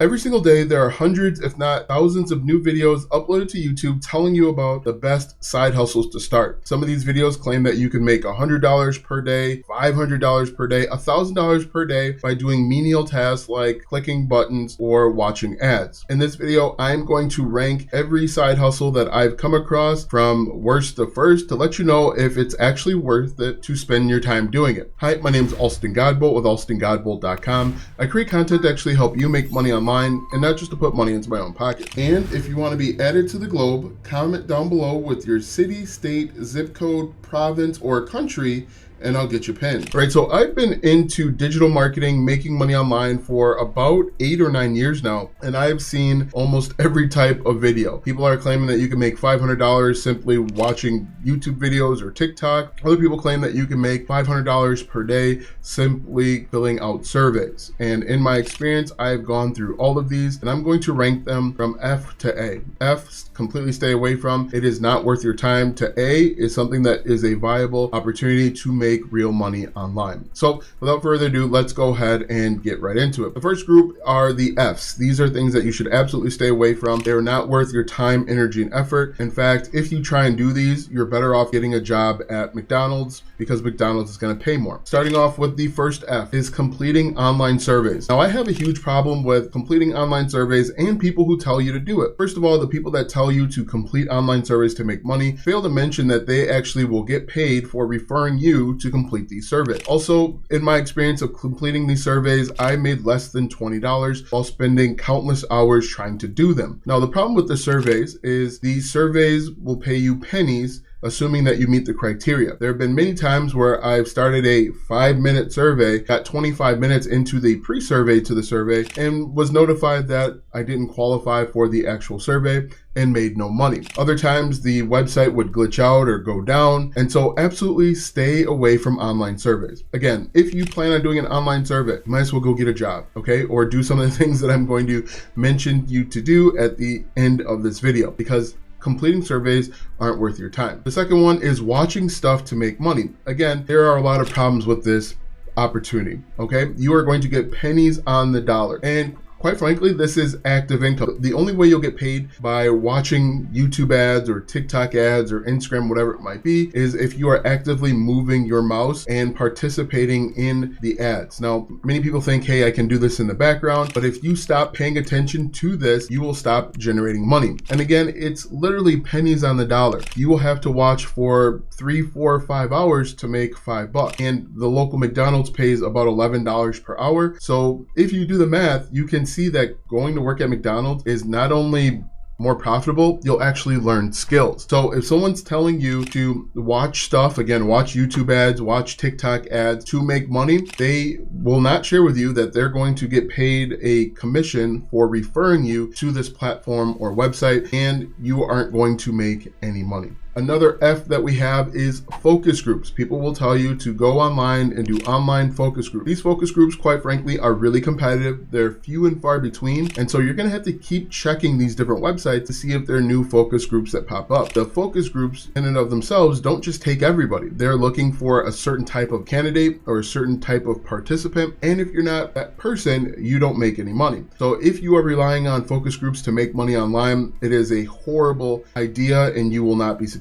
Every single day, there are hundreds, if not thousands, of new videos uploaded to YouTube telling you about the best side hustles to start. Some of these videos claim that you can make $100 per day, $500 per day, $1,000 per day by doing menial tasks like clicking buttons or watching ads. In this video, I'm going to rank every side hustle that I've come across from worst to first to let you know if it's actually worth it to spend your time doing it. Hi, my name is Alston Godbolt with alstongodbolt.com. I create content to actually help you make money online and not just to put money into my own pocket. And if you want to be added to the globe, comment down below with your city, state, zip code, province, or country, and I'll get you pinned. All right, so I've been into digital marketing, making money online for about 8 or 9 years now, and I've seen almost every type of video. People are claiming that you can make $500 simply watching YouTube videos or TikTok. Other people claim that you can make $500 per day simply filling out surveys. And in my experience, I've gone through all of these, and I'm going to rank them from F to A. F, completely stay away from. It is not worth your time. To A is something that is a viable opportunity to make real money online. So without further ado, let's go ahead and get right into it. The first group are the Fs. These are things that you should absolutely stay away from. They're not worth your time, energy, and effort. In fact, if you try and do these, you're better off getting a job at McDonald's because McDonald's is going to pay more. Starting off with the first F is completing online surveys. Now, I have a huge problem with completing online surveys and people who tell you to do it. First of all, the people that tell you to complete online surveys to make money fail to mention that they actually will get paid for referring you to complete these surveys. Also, in my experience of completing these surveys, I made less than $20 while spending countless hours trying to do them. Now, the problem with the surveys is these surveys will pay you pennies assuming that you meet the criteria. There have been many times where I've started a 5-minute survey, got 25 minutes into the pre-survey to the survey, and was notified that I didn't qualify for the actual survey and made no money. Other times the website would glitch out or go down, and so absolutely stay away from online surveys. Again, if you plan on doing an online survey, you might as well go get a job, okay? Or do some of the things that I'm going to mention you to do at the end of this video, because completing surveys aren't worth your time. The second one is watching stuff to make money. Again, there are a lot of problems with this opportunity, okay? You are going to get pennies on the dollar. And quite frankly, this is active income. The only way you'll get paid by watching YouTube ads or TikTok ads or Instagram, whatever it might be, is if you are actively moving your mouse and participating in the ads. Now, many people think, hey, I can do this in the background, but if you stop paying attention to this, you will stop generating money. And again, it's literally pennies on the dollar. You will have to watch for 3, 4, 5 hours to make $5. And the local McDonald's pays about $11 per hour. So if you do the math, you can see that going to work at McDonald's is not only more profitable, you'll actually learn skills. So if someone's telling you to watch stuff, again, watch YouTube ads, watch TikTok ads to make money, they will not share with you that they're going to get paid a commission for referring you to this platform or website, and you aren't going to make any money. Another F that we have is focus groups. People will tell you to go online and do online focus groups. These focus groups, quite frankly, are really competitive. They're few and far between. And so you're going to have to keep checking these different websites to see if there are new focus groups that pop up. The focus groups in and of themselves don't just take everybody. They're looking for a certain type of candidate or a certain type of participant. And if you're not that person, you don't make any money. So if you are relying on focus groups to make money online, it is a horrible idea and you will not be successful.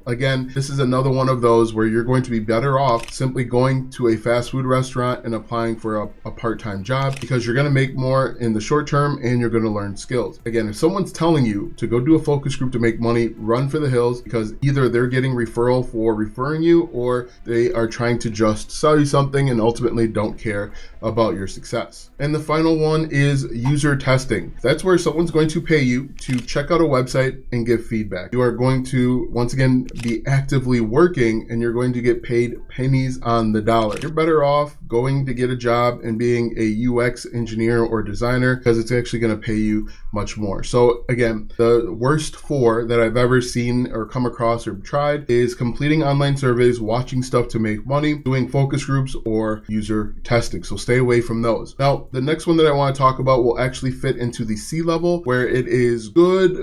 Again, this is another one of those where you're going to be better off simply going to a fast food restaurant and applying for a part-time job, because you're going to make more in the short term and you're going to learn skills. Again, if someone's telling you to go do a focus group to make money, run for the hills, because either they're getting referral for referring you or they are trying to just sell you something and ultimately don't care about your success. And the final one is user testing. That's where someone's going to pay you to check out a website and give feedback. You are going to, once again, be actively working and you're going to get paid pennies on the dollar. You're better off going to get a job and being a UX engineer or designer, because it's actually going to pay you much more. So again, the worst 4 that I've ever seen or come across or tried is completing online surveys, watching stuff to make money, doing focus groups, or user testing. So stay away from those. Now, the next one that I want to talk about will actually fit into the C level, where it is good,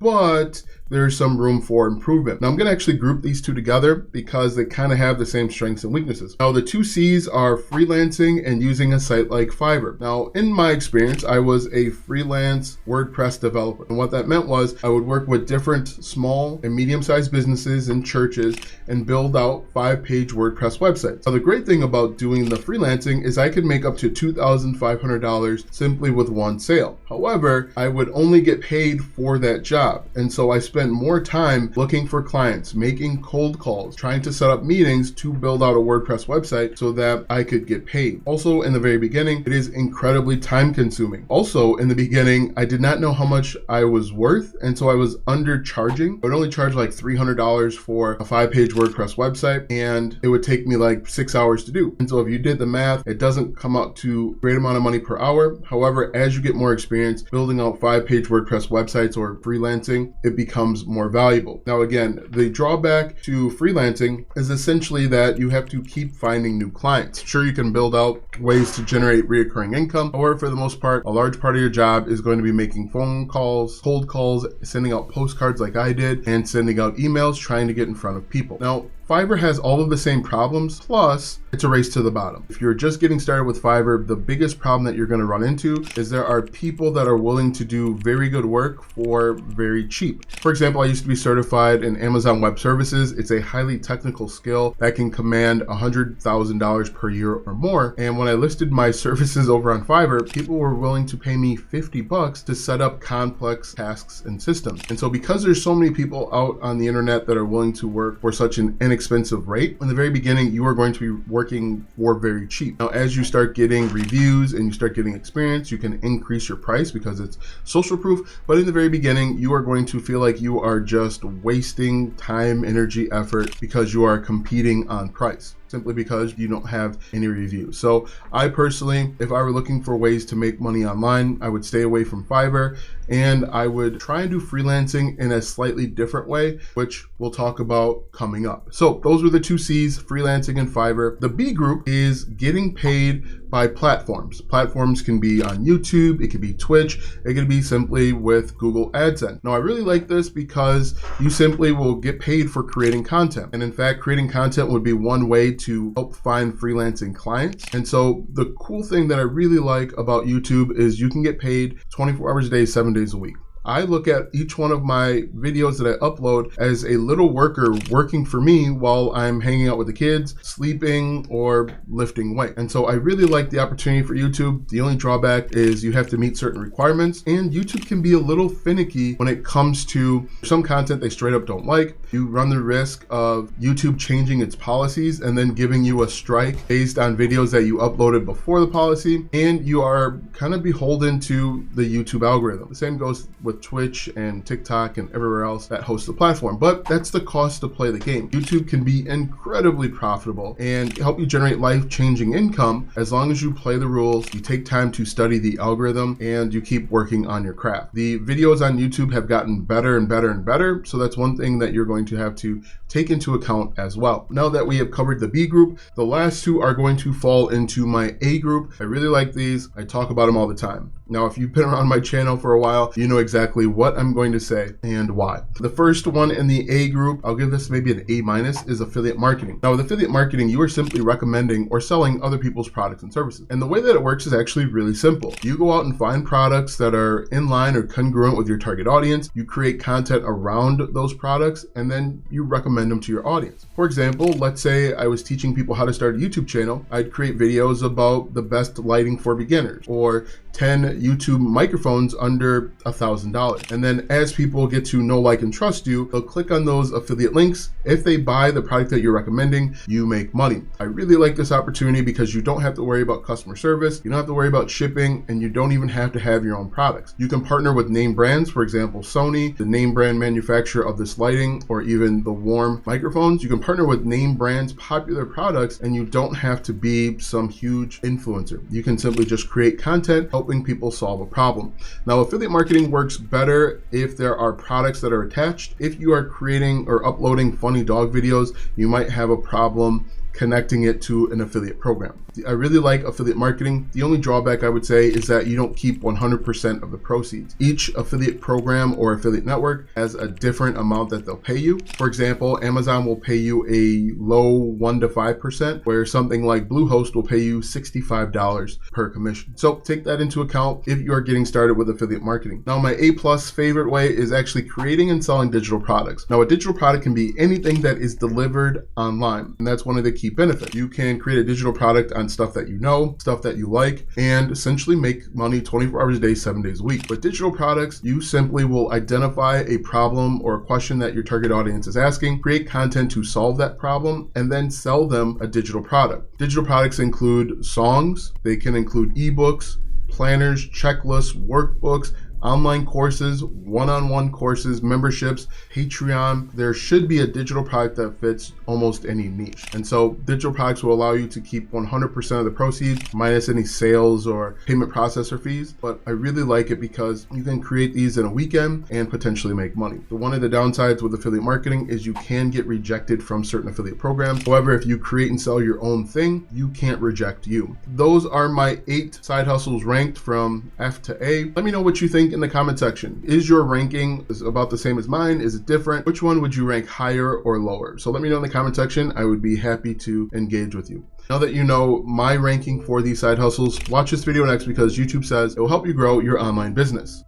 but there's some room for improvement. Now I'm going to actually group these two together because they kind of have the same strengths and weaknesses. Now the two C's are freelancing and using a site like Fiverr. Now in my experience, I was a freelance WordPress developer. And what that meant was I would work with different small and medium-sized businesses and churches and build out 5-page WordPress websites. Now the great thing about doing the freelancing is I could make up to $2,500 simply with one sale. However, I would only get paid for that job. And so I spent more time looking for clients, making cold calls, trying to set up meetings to build out a WordPress website so that I could get paid. Also, in the very beginning, it is incredibly time consuming. Also, in the beginning, I did not know how much I was worth, and so I was undercharging. I would only charge like $300 for a 5-page WordPress website, and it would take me like 6 hours to do. And so if you did the math, it doesn't come out to a great amount of money per hour. However, as you get more experience building out 5-page WordPress websites or freelancing, it becomes more valuable. Now, again, the drawback to freelancing is essentially that you have to keep finding new clients. Sure, you can build out ways to generate recurring income. However, for the most part, a large part of your job is going to be making phone calls, cold calls, sending out postcards like I did, and sending out emails, trying to get in front of people. Now, Fiverr has all of the same problems, plus it's a race to the bottom. If you're just getting started with Fiverr, the biggest problem that you're going to run into is there are people that are willing to do very good work for very cheap. For example, I used to be certified in Amazon Web Services. It's a highly technical skill that can command $100,000 per year or more. And when I listed my services over on Fiverr, people were willing to pay me $50 to set up complex tasks and systems. And so because there's so many people out on the internet that are willing to work for such an inexpensive rate, in the very beginning, you are going to be working for very cheap. Now, as you start getting reviews and you start getting experience, you can increase your price because it's social proof. But in the very beginning, you are going to feel like you are just wasting time, energy, effort because you are competing on price, simply because you don't have any reviews. So I personally, if I were looking for ways to make money online, I would stay away from Fiverr and I would try and do freelancing in a slightly different way, which we'll talk about coming up. So those were the two C's, freelancing and Fiverr. The B group is getting paid by platforms. Platforms can be on YouTube, it could be Twitch, it could be simply with Google AdSense. Now I really like this because you simply will get paid for creating content. And in fact, creating content would be one way to help find freelancing clients. And so the cool thing that I really like about YouTube is you can get paid 24 hours a day, 7 days a week. I look at each one of my videos that I upload as a little worker working for me while I'm hanging out with the kids, sleeping, or lifting weight. And so I really like the opportunity for YouTube. The only drawback is you have to meet certain requirements, and YouTube can be a little finicky when it comes to some content they straight up don't like. You run the risk of YouTube changing its policies and then giving you a strike based on videos that you uploaded before the policy, and you are kind of beholden to the YouTube algorithm. The same goes with Twitch and TikTok and everywhere else that hosts the platform, but that's the cost to play the game. YouTube can be incredibly profitable and help you generate life-changing income as long as you play the rules, you take time to study the algorithm, and you keep working on your craft. The videos on YouTube have gotten better and better and better, so that's one thing that you're going to have to take into account as well. Now that we have covered the B group, the last two are going to fall into my A group. I really like these. I talk about them all the time. Now, if you've been around my channel for a while, you know exactly what I'm going to say and why. The first one in the A group, I'll give this maybe an A-, is affiliate marketing. Now, with affiliate marketing, you are simply recommending or selling other people's products and services. And the way that it works is actually really simple. You go out and find products that are in line or congruent with your target audience. You create content around those products, and then you recommend them to your audience. For example, let's say I was teaching people how to start a YouTube channel. I'd create videos about the best lighting for beginners, or 10 YouTube microphones under $1,000. And then as people get to know, like, and trust you, they'll click on those affiliate links. If they buy the product that you're recommending, you make money. I really like this opportunity because you don't have to worry about customer service, you don't have to worry about shipping, and you don't even have to have your own products. You can partner with name brands, for example, Sony, the name brand manufacturer of this lighting, or even the Warm microphones. You can partner with name brands, popular products, and you don't have to be some huge influencer. You can simply just create content, helping people solve a problem. Now, affiliate marketing works better if there are products that are attached. If you are creating or uploading funny dog videos, you might have a problem connecting it to an affiliate program. I really like affiliate marketing. The only drawback I would say is that you don't keep 100% of the proceeds. Each affiliate program or affiliate network has a different amount that they'll pay you. For example, Amazon will pay you a low 1 to 5%, where something like Bluehost will pay you $65 per commission. So take that into account if you are getting started with affiliate marketing. Now, my A+ favorite way is actually creating and selling digital products. Now, a digital product can be anything that is delivered online, and that's one of the key benefits. You can create a digital product on stuff that you know, stuff that you like, and essentially make money 24 hours a day, 7 days a week. With digital products, you simply will identify a problem or a question that your target audience is asking, create content to solve that problem, and then sell them a digital product. Digital products include songs, they can include ebooks, planners, checklists, workbooks, online courses, one-on-one courses, memberships, Patreon. There should be a digital product that fits almost any niche. And so digital products will allow you to keep 100% of the proceeds minus any sales or payment processor fees. But I really like it because you can create these in a weekend and potentially make money. So one of the downsides with affiliate marketing is you can get rejected from certain affiliate programs. However, if you create and sell your own thing, you can't reject you. Those are my 8 side hustles ranked from F to A. Let me know what you think in the comment section. Is your ranking about the same as mine? Is it different? Which one would you rank higher or lower? So let me know in the comment section. I would be happy to engage with you. Now that you know my ranking for these side hustles, watch this video next because YouTube says it will help you grow your online business.